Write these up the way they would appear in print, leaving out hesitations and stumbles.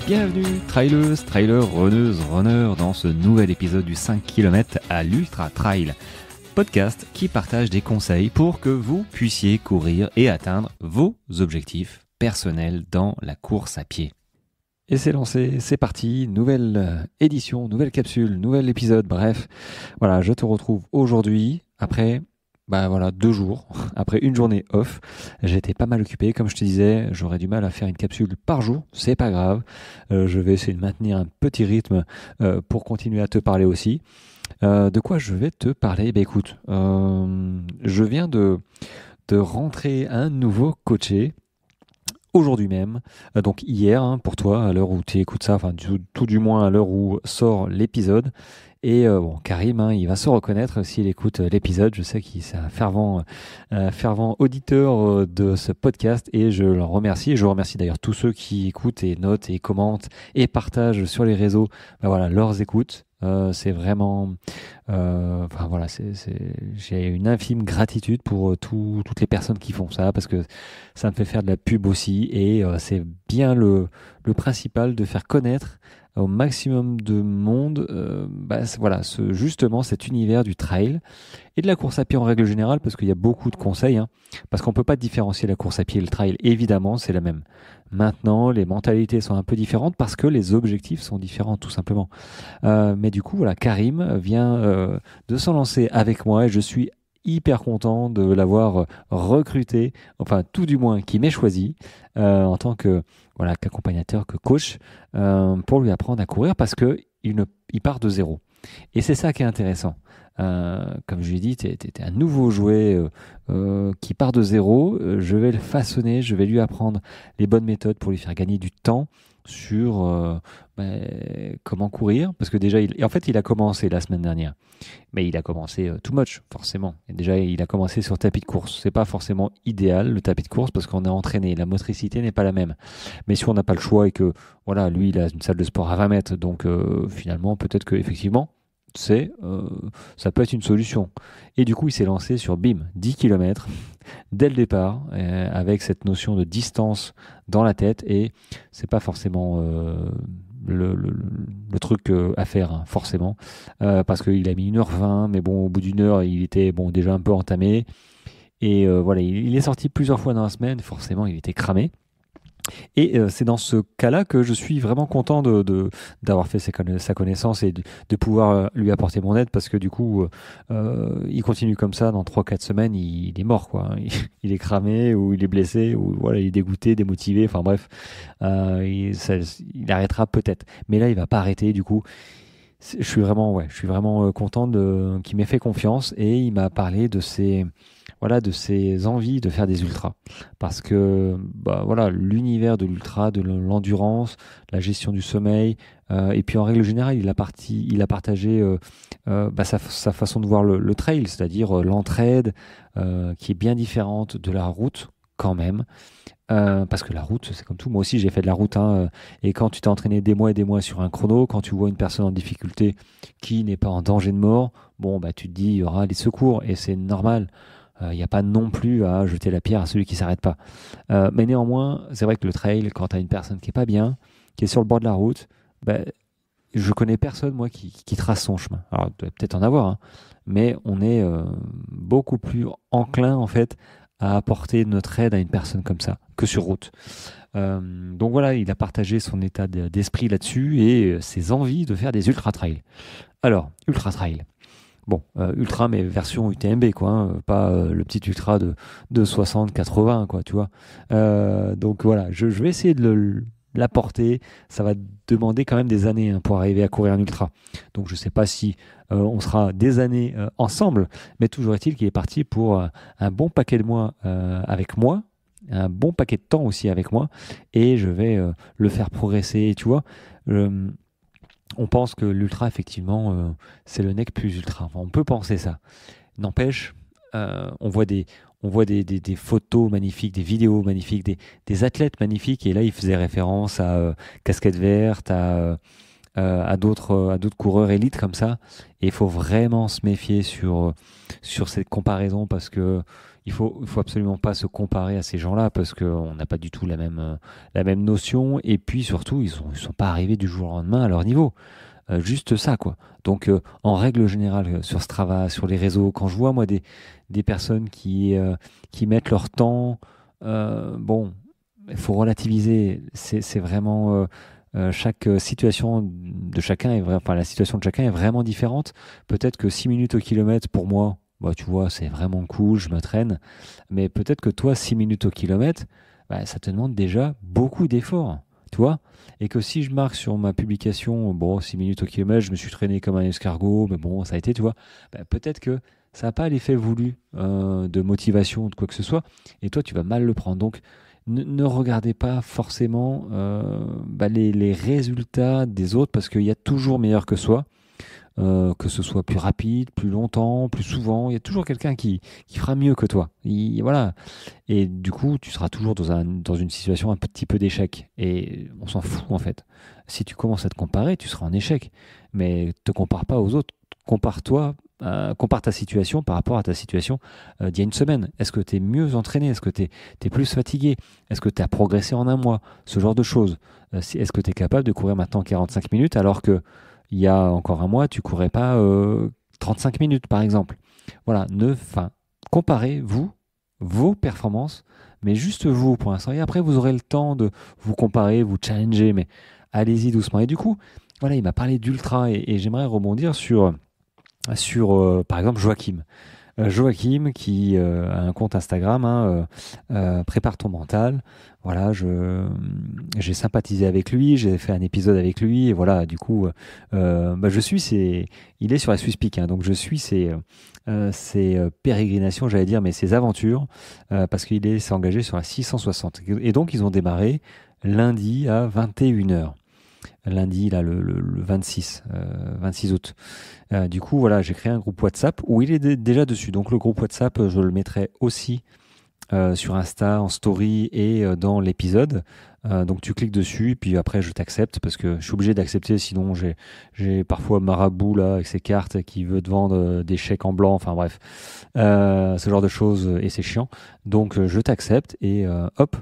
Bienvenue, traileuses, trailers, runneuses, runners, dans ce nouvel épisode du 5 km à l'Ultra Trail, podcast qui partage des conseils pour que vous puissiez courir et atteindre vos objectifs personnels dans la course à pied. Et c'est lancé, c'est parti, nouvelle édition, nouvelle capsule, nouvel épisode, bref. Voilà, je te retrouve aujourd'hui après 2 jours, après une journée off. J'étais pas mal occupé, comme je te disais, j'aurais du mal à faire une capsule par jour, c'est pas grave. Je vais essayer de maintenir un petit rythme pour continuer à te parler aussi. De quoi je vais te parler ? Écoute, je viens de rentrer un nouveau coaché aujourd'hui même, donc hier pour toi, à l'heure où tu écoutes ça, enfin tout du moins à l'heure où sort l'épisode. Et Karim, il va se reconnaître s'il écoute l'épisode. Je sais qu'il est un fervent auditeur de ce podcast et je le remercie. Et je remercie d'ailleurs tous ceux qui écoutent et notent et commentent et partagent sur les réseaux leurs écoutes. C'est vraiment... j'ai une infime gratitude pour toutes les personnes qui font ça parce que ça me fait faire de la pub aussi et c'est bien le principal de faire connaître au maximum de monde justement cet univers du trail et de la course à pied en règle générale, parce qu'il y a beaucoup de conseils, parce qu'on peut pas différencier la course à pied et le trail. Évidemment, c'est la même. Maintenant, les mentalités sont un peu différentes parce que les objectifs sont différents, tout simplement. Mais du coup, Karim vient de s'en lancer avec moi et je suis hyper content de l'avoir recruté, enfin tout du moins qui m'ait choisi en tant que qu'accompagnateur, que coach, pour lui apprendre à courir parce que il part de zéro. Et c'est ça qui est intéressant. Comme je lui ai dit, t'es un nouveau jouet qui part de zéro. Je vais le façonner, je vais lui apprendre les bonnes méthodes pour lui faire gagner du temps sur comment courir. Parce que déjà, il a commencé la semaine dernière. Mais il a commencé too much, forcément. Et déjà, il a commencé sur tapis de course. C'est pas forcément idéal, le tapis de course, parce qu'on est entraîné. La motricité n'est pas la même. Mais si on n'a pas le choix et que, lui, il a une salle de sport à 20 mètres, donc finalement, peut-être que effectivement, ça peut être une solution. Et du coup, il s'est lancé sur 10 km dès le départ, avec cette notion de distance dans la tête. Et c'est pas forcément le truc à faire, forcément, parce qu'il a mis 1h20, mais bon, au bout d'une heure, il était déjà un peu entamé. Et il est sorti plusieurs fois dans la semaine, forcément, il était cramé. Et c'est dans ce cas-là que je suis vraiment content d'avoir fait sa connaissance et de pouvoir lui apporter mon aide, parce que du coup, il continue comme ça, dans 3-4 semaines, il est mort, quoi. Il est cramé, ou il est blessé, ou il est dégoûté, démotivé, enfin bref, il arrêtera peut-être. Mais là, il va pas arrêter, du coup. Je suis vraiment content qu'il m'ait fait confiance et il m'a parlé de ses envies de faire des ultras, parce que l'univers de l'ultra, de l'endurance, la gestion du sommeil, et puis en règle générale il a partagé sa façon de voir le trail, c'est-à-dire l'entraide, qui est bien différente de la route quand même. Parce que la route, c'est comme tout. Moi aussi, j'ai fait de la route. Et quand tu t'es entraîné des mois et des mois sur un chrono, quand tu vois une personne en difficulté qui n'est pas en danger de mort, tu te dis, il y aura des secours. Et c'est normal. Il n'y a pas non plus à jeter la pierre à celui qui ne s'arrête pas. Mais néanmoins, c'est vrai que le trail, quand tu as une personne qui n'est pas bien, qui est sur le bord de la route, je connais personne, moi, qui trace son chemin. Alors, il doit peut-être en avoir, mais on est beaucoup plus enclin, en fait, à apporter notre aide à une personne comme ça que sur route. Donc il a partagé son état d'esprit là-dessus et ses envies de faire des ultra trails. Alors, ultra trail. Bon, ultra mais version UTMB, quoi, pas le petit ultra de 60-80, quoi, tu vois. Je vais essayer de l'apporter. Ça va demander quand même des années pour arriver à courir un ultra. Donc je sais pas si on sera des années ensemble, mais toujours est-il qu'il est parti pour un bon paquet de mois avec moi, un bon paquet de temps aussi avec moi, et je vais le faire progresser, tu vois. On pense que l'ultra, effectivement, c'est le nec plus ultra. Enfin, on peut penser ça. N'empêche, on voit des photos magnifiques, des vidéos magnifiques, des athlètes magnifiques. Et là, il faisait référence à Casquette Verte, à à d'autres coureurs élites comme ça. Et il faut vraiment se méfier sur cette comparaison parce que il faut absolument pas se comparer à ces gens-là parce qu'on n'a pas du tout la même notion. Et puis surtout, ils sont pas arrivés du jour au lendemain à leur niveau. Juste ça, quoi. Donc, en règle générale, sur Strava, sur les réseaux, quand je vois, moi, des personnes qui mettent leur temps, bon, il faut relativiser. C'est vraiment chaque situation de chacun enfin, la situation de chacun est vraiment différente. Peut-être que 6 minutes au kilomètre, pour moi, bah, tu vois, c'est vraiment cool, je me traîne. Mais peut-être que toi, 6 minutes au kilomètre, bah, ça te demande déjà beaucoup d'efforts, tu vois. Et que si je marque sur ma publication, bon, 6 minutes au kilomètre, je me suis traîné comme un escargot, mais bon, ça a été, tu vois. Bah, peut-être que ça n'a pas l'effet voulu de motivation ou de quoi que ce soit. Et toi, tu vas mal le prendre. Donc, ne regardez pas forcément bah, les résultats des autres parce qu'il y a toujours meilleur que soi, que ce soit plus rapide, plus longtemps, plus souvent. Il y a toujours quelqu'un qui fera mieux que toi. Voilà. Et du coup, tu seras toujours dans une situation un petit peu d'échec. Et on s'en fout en fait. Si tu commences à te comparer, tu seras en échec. Mais te compare pas aux autres. Compare-toi. Compare ta situation par rapport à ta situation d'il y a une semaine. Est-ce que tu es mieux entraîné? Est-ce que tu es plus fatigué? Est-ce que tu as progressé en un mois? Ce genre de choses. Est-ce que tu es capable de courir maintenant 45 minutes alors que il y a encore un mois, tu courais pas 35 minutes par exemple? Voilà, enfin, comparez-vous vos performances, mais juste vous pour l'instant. Et après, vous aurez le temps de vous comparer, vous challenger, mais allez-y doucement. Et du coup, voilà, il m'a parlé d'ultra et j'aimerais rebondir sur par exemple, Joachim. Joachim qui a un compte Instagram, hein, prépare ton mental. Voilà, j'ai sympathisé avec lui, j'ai fait un épisode avec lui et voilà, du coup, bah, il est sur la Swiss Peak, hein, donc je suis ses pérégrinations, j'allais dire, mais ses aventures, parce s'est engagé sur la 660. Et donc, ils ont démarré lundi à 21 h. Lundi, là, le 26 août. Du coup, voilà, j'ai créé un groupe WhatsApp où il est déjà dessus. Donc, le groupe WhatsApp, je le mettrai aussi sur Insta, en story et dans l'épisode. Donc, tu cliques dessus, puis après, je t'accepte parce que je suis obligé d'accepter. Sinon, j'ai parfois Marabout là, avec ses cartes qui veut te vendre des chèques en blanc. Enfin, bref, ce genre de choses et c'est chiant. Donc, je t'accepte et hop.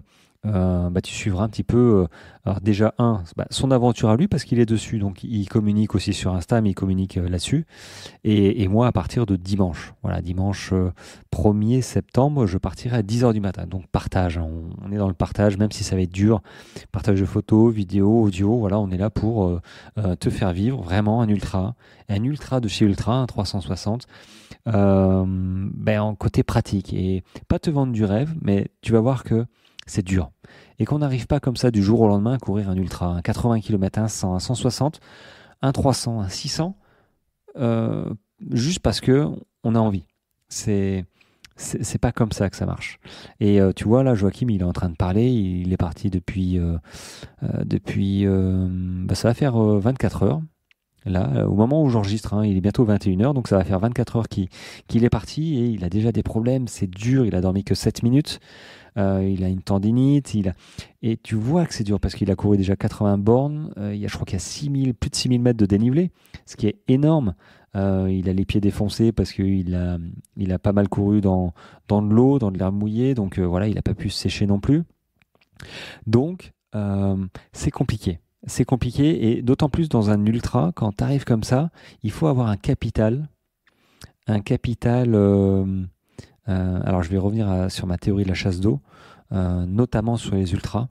Bah, tu suivras un petit peu, alors déjà son aventure à lui parce qu'il est dessus, donc il communique aussi sur Insta, mais il communique là-dessus. Et moi, à partir de dimanche, voilà, dimanche 1er septembre, je partirai à 10 h du matin. Donc partage, hein, on est dans le partage, même si ça va être dur. Partage de photos, vidéos, audio, voilà, on est là pour te faire vivre vraiment un ultra de chez Ultra, un 360, en côté pratique. Et pas te vendre du rêve, mais tu vas voir que c'est dur. Et qu'on n'arrive pas comme ça du jour au lendemain à courir un ultra, un 80 km, un 100, un 160, un 300, un 600, juste parce que on a envie. C'est pas comme ça que ça marche. Et tu vois, là, Joachim, il est en train de parler, il est parti depuis ça va faire 24 heures. Là, au moment où j'enregistre, hein, il est bientôt 21 h, donc ça va faire 24 heures qu'il est parti et il a déjà des problèmes, c'est dur, il a dormi que 7 minutes. Il a une tendinite, et tu vois que c'est dur parce qu'il a couru déjà 80 bornes, je crois qu'il y a plus de 6000 mètres de dénivelé, ce qui est énorme. Il a les pieds défoncés parce qu'il a pas mal couru dans de l'eau, dans de l'herbe mouillée, donc voilà, il n'a pas pu se sécher non plus. Donc, c'est compliqué. C'est compliqué, et d'autant plus dans un ultra, quand tu arrives comme ça, il faut avoir un capital. Alors, je vais revenir sur ma théorie de la chasse d'eau, notamment sur les ultras.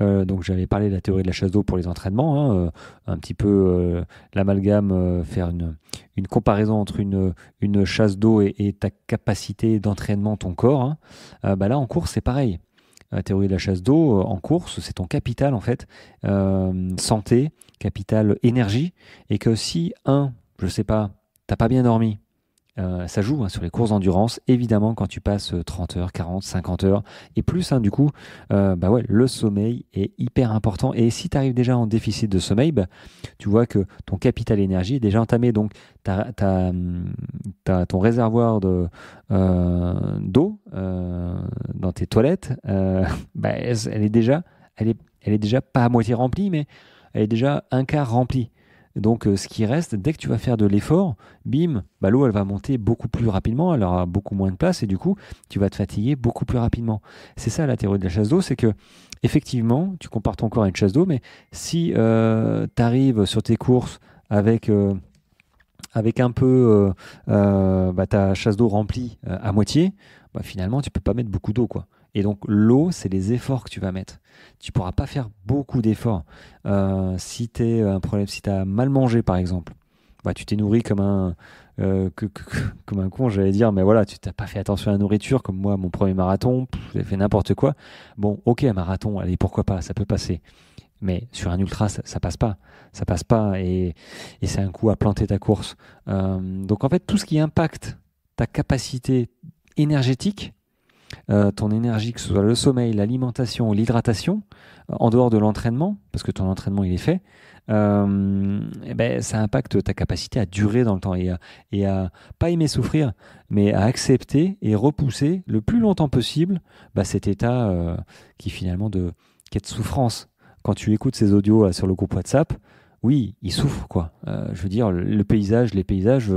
Donc, j'avais parlé de la théorie de la chasse d'eau pour les entraînements, hein, un petit peu l'amalgame, faire une comparaison entre une chasse d'eau et ta capacité d'entraînement, ton corps, hein. Là, en course, c'est pareil. La théorie de la chasse d'eau, en course, c'est ton capital, en fait, santé, capital énergie, et que si, je sais pas, t'as pas bien dormi, ça joue, hein, sur les courses d'endurance, évidemment, quand tu passes 30 heures, 40, 50 heures et plus, hein, du coup, ouais, le sommeil est hyper important. Et si tu arrives déjà en déficit de sommeil, tu vois que ton capital énergie est déjà entamé. Donc, t'as ton réservoir d'eau dans tes toilettes, elle est déjà pas à moitié remplie, mais elle est déjà un quart remplie. Donc, ce qui reste, dès que tu vas faire de l'effort, bim, bah, l'eau, elle va monter beaucoup plus rapidement, elle aura beaucoup moins de place et du coup, tu vas te fatiguer beaucoup plus rapidement. C'est ça la théorie de la chasse d'eau, c'est que effectivement, tu compares ton corps à une chasse d'eau, mais si tu arrives sur tes courses avec, avec un peu bah, ta chasse d'eau remplie à moitié, bah, finalement, tu peux pas mettre beaucoup d'eau, quoi. Et donc, l'eau, c'est les efforts que tu vas mettre. Tu pourras pas faire beaucoup d'efforts. Si tu un problème, si tu as mal mangé, par exemple, bah, tu t'es nourri comme un, comme un con, j'allais dire, mais voilà, tu t'as pas fait attention à la nourriture, comme moi, mon premier marathon, j'ai fait n'importe quoi. Bon, ok, un marathon, allez, pourquoi pas, ça peut passer. Mais sur un ultra, ça passe pas. Ça passe pas et c'est un coup à planter ta course. Donc en fait, tout ce qui impacte ta capacité énergétique, ton énergie, que ce soit le sommeil, l'alimentation ou l'hydratation, en dehors de l'entraînement, parce que ton entraînement il est fait, eh ben, ça impacte ta capacité à durer dans le temps et à pas aimer souffrir, mais à accepter et repousser le plus longtemps possible bah, cet état qui finalement qui est de souffrance. Quand tu écoutes ces audios là, sur le groupe WhatsApp, oui, ils souffrent quoi. Je veux dire, le paysage, les paysages,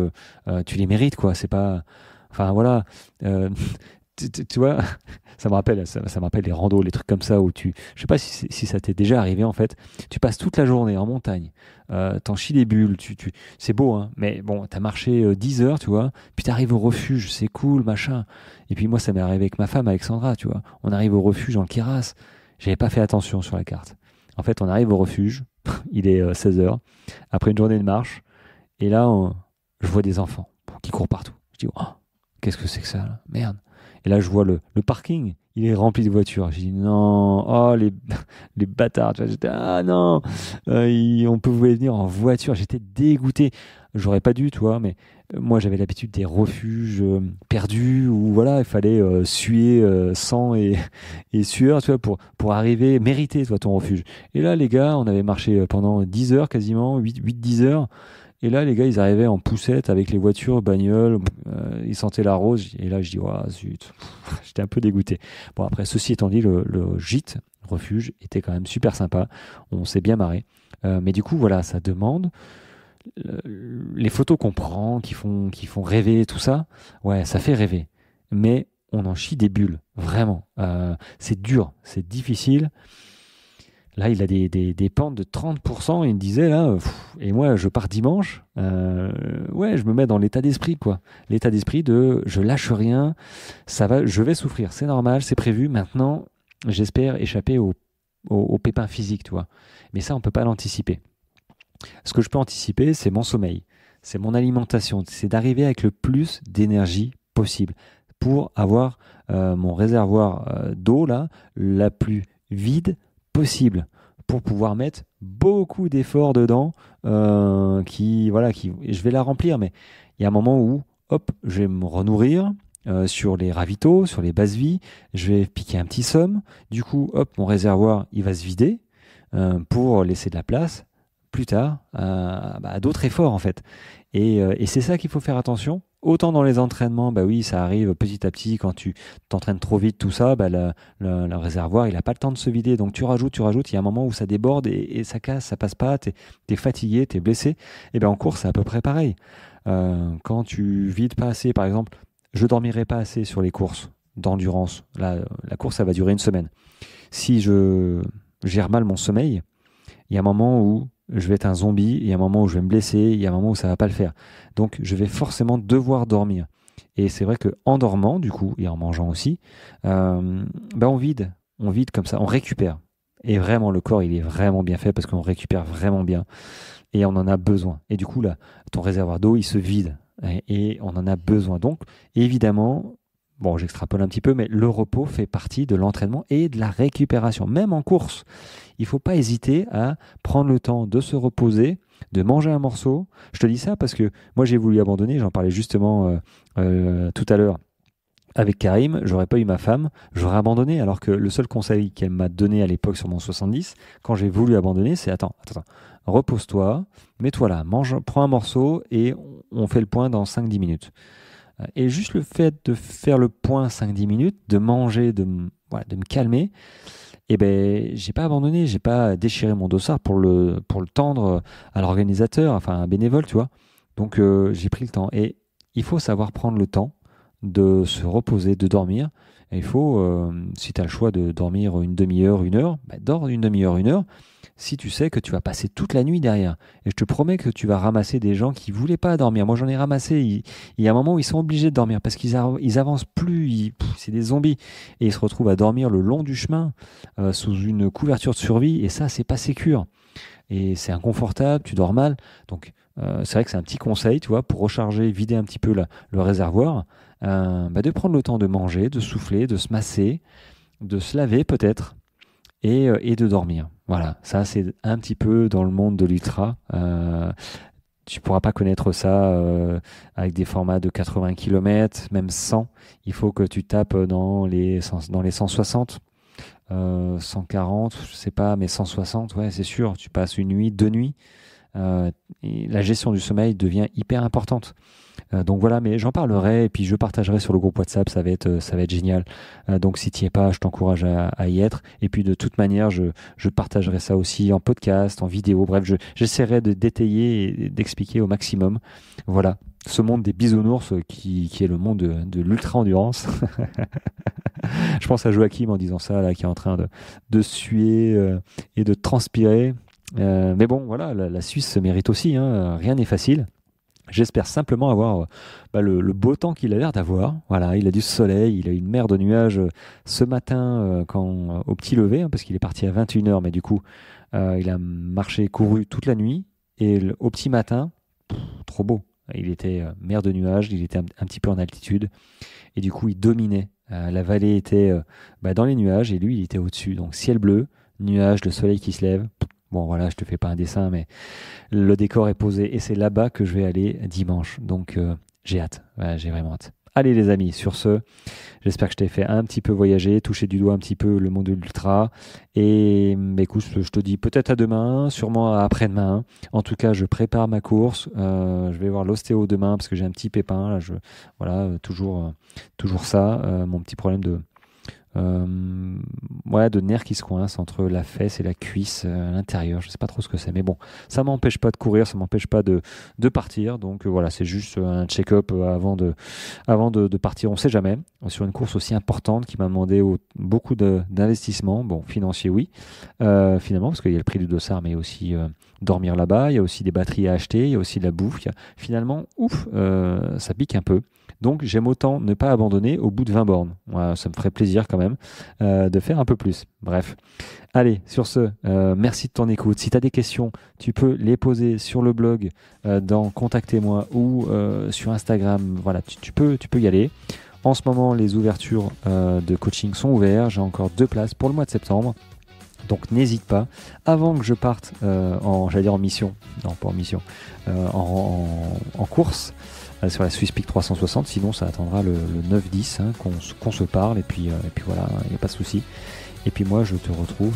tu les mérites quoi. C'est pas, enfin voilà. euh, tu vois, ça me rappelle les randos, les trucs comme ça où je sais pas si ça t'est déjà arrivé en fait. Tu passes toute la journée en montagne, t'en chies des bulles, c'est beau hein, mais bon, t'as marché 10 heures, tu vois, puis t'arrives au refuge, c'est cool, machin. Et puis moi, ça m'est arrivé avec ma femme, Alexandra, tu vois. On arrive au refuge dans le Queyras, j'avais pas fait attention sur la carte. En fait, on arrive au refuge, il est 16 heures, après une journée de marche, et là, je vois des enfants qui courent partout. Je dis, oh, qu'est-ce que c'est que ça, là merde. Et là, je vois le parking, il est rempli de voitures. J'ai dit non, oh les bâtards. Tu vois, j'étais ah non, on pouvait venir en voiture. J'étais dégoûté. J'aurais pas dû, tu vois, mais moi j'avais l'habitude des refuges perdus où voilà, il fallait suer sang et sueur, tu vois, pour arriver, mériter, toi, ton refuge. Et là, les gars, on avait marché pendant 10 heures quasiment, 8-10 heures. Et là, les gars, ils arrivaient en poussette avec les voitures, bagnoles, ils sentaient la rose. Et là, je dis, ouah, zut, j'étais un peu dégoûté. Bon, après, ceci étant dit, le gîte, refuge, était quand même super sympa. On s'est bien marré. Mais du coup, voilà, ça demande les photos qu'on prend, qui font rêver, tout ça. Ouais, ça fait rêver. Mais on en chie des bulles, vraiment. C'est dur, c'est difficile. Là, il a des pentes de 30%. Il me disait, là, et moi, je pars dimanche. Ouais, je me mets dans l'état d'esprit, quoi. L'état d'esprit de je lâche rien, ça va, je vais souffrir. C'est normal, c'est prévu. Maintenant, j'espère échapper aux pépins physiques, tu vois. Mais ça, on peut pas l'anticiper. Ce que je peux anticiper, c'est mon sommeil, c'est mon alimentation, c'est d'arriver avec le plus d'énergie possible pour avoir mon réservoir d'eau, là, la plus vide possible pour pouvoir mettre beaucoup d'efforts dedans je vais la remplir mais il y a un moment où hop je vais me renourrir sur les ravitaux, sur les bases vies, je vais piquer un petit somme, du coup hop mon réservoir il va se vider pour laisser de la place plus tard à d'autres efforts en fait et c'est ça qu'il faut faire attention. Autant dans les entraînements, bah oui, ça arrive petit à petit quand tu t'entraînes trop vite, tout ça, bah le réservoir, il n'a pas le temps de se vider. Donc tu rajoutes, il y a un moment où ça déborde et ça casse, ça passe pas, t'es fatigué, t'es blessé. Et bien en course, c'est à peu près pareil. Quand tu vides pas assez, par exemple, je dormirai pas assez sur les courses d'endurance. Là, la course, ça va durer une semaine. Si je gère mal mon sommeil, il y a un moment où je vais être un zombie, il y a un moment où je vais me blesser, il y a un moment où ça va pas le faire. Donc je vais forcément devoir dormir. Et c'est vrai que en dormant, du coup, et en mangeant aussi, on vide comme ça, on récupère. Et vraiment, le corps, il est vraiment bien fait parce qu'on récupère vraiment bien. Et on en a besoin. Et du coup, là, ton réservoir d'eau, il se vide. Et on en a besoin. Donc, évidemment, bon, j'extrapole un petit peu, mais le repos fait partie de l'entraînement et de la récupération. Même en course, il ne faut pas hésiter à prendre le temps de se reposer, de manger un morceau. Je te dis ça parce que moi, j'ai voulu abandonner. J'en parlais justement tout à l'heure avec Karim. J'aurais pas eu ma femme, j'aurais abandonné. Alors que le seul conseil qu'elle m'a donné à l'époque sur mon 70, quand j'ai voulu abandonner, c'est attends, repose-toi, mets-toi là, mange, prends un morceau et on fait le point dans 5-10 minutes. Et juste le fait de faire le point 5-10 minutes, de manger, voilà, de me calmer, Et ben, j'ai pas abandonné, j'ai pas déchiré mon dossard pour le tendre à l'organisateur, enfin un bénévole, tu vois. Donc j'ai pris le temps. Et il faut savoir prendre le temps de se reposer, de dormir. Et il faut, si tu as le choix de dormir une demi-heure, une heure, bah, dors une demi-heure, une heure, si tu sais que tu vas passer toute la nuit derrière. Et je te promets que tu vas ramasser des gens qui voulaient pas dormir. Moi, j'en ai ramassé. Il y a un moment où ils sont obligés de dormir parce ils avancent plus. C'est des zombies. Et ils se retrouvent à dormir le long du chemin sous une couverture de survie. Et ça, c'est pas sécure. Et c'est inconfortable, tu dors mal. Donc, c'est vrai que c'est un petit conseil, tu vois, pour recharger, vider un petit peu le réservoir, bah, de prendre le temps de manger, de souffler, de se masser, de se laver peut-être, et de dormir. Voilà, ça c'est un petit peu dans le monde de l'ultra. Tu pourras pas connaître ça avec des formats de 80 km, même 100. Il faut que tu tapes dans les 160. 140, je sais pas, mais 160, ouais, c'est sûr. Tu passes une nuit, 2 nuits. Et la gestion du sommeil devient hyper importante. Donc voilà, mais j'en parlerai et puis je partagerai sur le groupe WhatsApp, ça va être génial. Donc si tu n'y es pas, je t'encourage à y être. Et puis de toute manière, je partagerai ça aussi en podcast, en vidéo. Bref, j'essaierai de détailler et d'expliquer au maximum. Voilà, ce monde des bisounours qui est le monde de l'ultra-endurance. Je pense à Joachim en disant ça, là, qui est en train de suer et de transpirer. Mais bon, voilà, la Suisse se mérite aussi, hein, rien n'est facile. J'espère simplement avoir le beau temps qu'il a l'air d'avoir. Voilà, il a du soleil, il a une mer de nuages ce matin au petit lever, hein, parce qu'il est parti à 21h, mais du coup, il a marché, couru toute la nuit. Et au petit matin, trop beau. Il était mer de nuages, il était un petit peu en altitude. Et du coup, il dominait. La vallée était dans les nuages et lui, il était au-dessus. Donc, ciel bleu, nuages, le soleil qui se lève. Bon, voilà, je te fais pas un dessin, mais le décor est posé et c'est là-bas que je vais aller dimanche. Donc, j'ai hâte. Ouais, j'ai vraiment hâte. Allez, les amis, sur ce, j'espère que je t'ai fait un petit peu voyager, toucher du doigt un petit peu le monde de l'ultra. Et écoute, je te dis peut-être à demain, sûrement à après-demain. En tout cas, je prépare ma course. Je vais voir l'ostéo demain parce que j'ai un petit pépin. Là, voilà, toujours ça. Mon petit problème de nerfs qui se coincent entre la fesse et la cuisse à l'intérieur. Je sais pas trop ce que c'est, mais bon, ça m'empêche pas de courir, ça m'empêche pas de partir. Donc voilà, c'est juste un check-up avant de partir. On sait jamais sur une course aussi importante qui m'a demandé beaucoup d'investissement. Bon, financier oui, finalement parce qu'il y a le prix du dossard, mais aussi dormir là-bas. Il y a aussi des batteries à acheter, il y a aussi de la bouffe. Finalement, ça pique un peu. Donc j'aime autant ne pas abandonner au bout de 20 bornes. Voilà, ça me ferait plaisir quand même de faire un peu plus. Bref. Allez, sur ce, merci de ton écoute. Si tu as des questions, tu peux les poser sur le blog dans Contactez-moi ou sur Instagram. Voilà, tu peux y aller. En ce moment, les ouvertures de coaching sont ouvertes. J'ai encore 2 places pour le mois de septembre. Donc n'hésite pas, avant que je parte en mission, non pas en mission, en course, sur la Swiss Peak 360, sinon ça attendra le 9-10 hein, qu'on se parle et puis voilà, il n'y a pas de souci. Et puis moi je te retrouve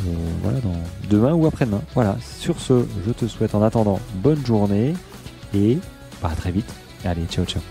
demain ou après-demain. Voilà, sur ce, je te souhaite en attendant bonne journée et à très vite. Allez, ciao ciao.